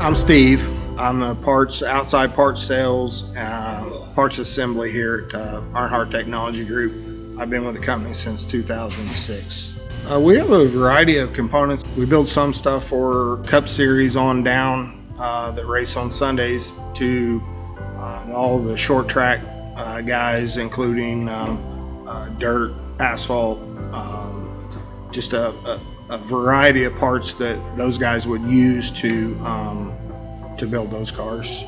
I'm Steve. I'm the outside parts sales, parts assembly here at Earnhardt Technology Group. I've been with the company since 2006. We have a variety of components. We build some stuff for Cup Series on down that race on Sundays to all the short track guys, including dirt, asphalt, just a variety of parts that those guys would use to build those cars.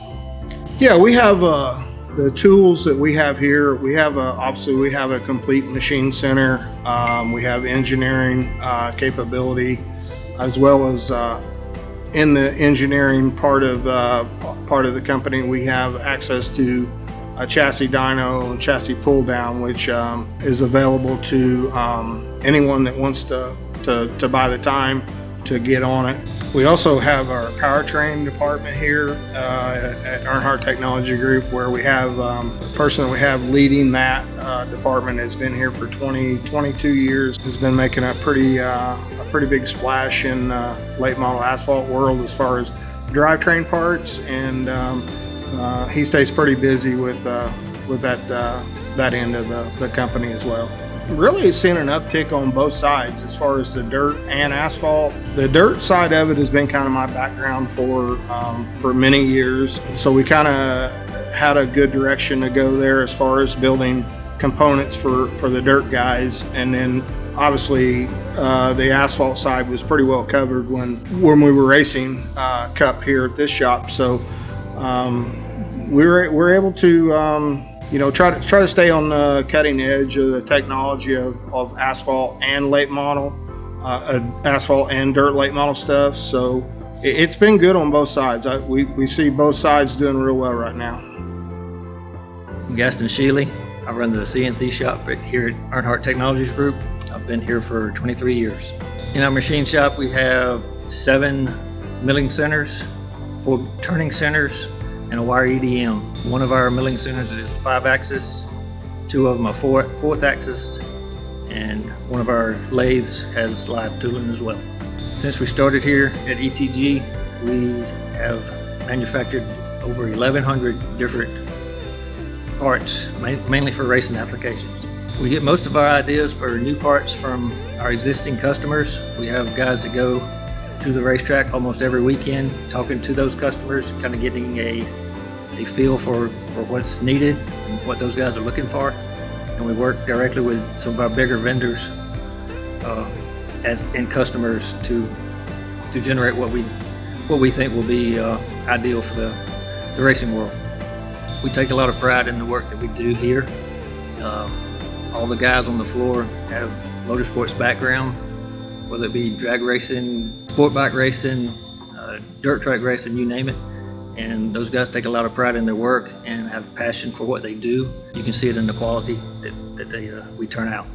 Yeah, we have the tools that we have here. We have obviously we have a complete machine center. We have engineering capability, as well as in the engineering part of the company, we have access to a chassis dyno and chassis pull down, which is available to anyone that wants to buy the time to get on it. We also have our powertrain department here at Earnhardt Technology Group, where we have the person that we have leading that department has been here for 22 years. Has been making a pretty big splash in late model asphalt world as far as drivetrain parts, and he stays pretty busy with that end of the company as well. Really seeing an uptick on both sides as far as the dirt and asphalt. The dirt side of it has been kind of my background for many years, so we kind of had a good direction to go there as far as building components for the dirt guys, and then obviously the asphalt side was pretty well covered when we were racing Cup here at this shop. So we were able to try to stay on the cutting edge of the technology of asphalt and late model, asphalt and dirt late model stuff. So it's been good on both sides. We see both sides doing real well right now. I'm Gaston Sheely. I run the CNC shop here at Earnhardt Technologies Group. I've been here for 23 years. In our machine shop, we have 7 milling centers, 4 turning centers, and a wire EDM. One of our milling centers is 5-axis, 2 of them are 4th-axis, and one of our lathes has live tooling as well. Since we started here at ETG, we have manufactured over 1,100 different parts, mainly for racing applications. We get most of our ideas for new parts from our existing customers. We have guys that go to the racetrack almost every weekend, talking to those customers, kind of getting a feel for what's needed and what those guys are looking for. And we work directly with some of our bigger vendors and customers to generate what we think will be ideal for the racing world. We take a lot of pride in the work that we do here. All the guys on the floor have motorsports background, whether it be drag racing, sport bike racing, dirt track racing, you name it. And those guys take a lot of pride in their work and have passion for what they do. You can see it in the quality that we turn out.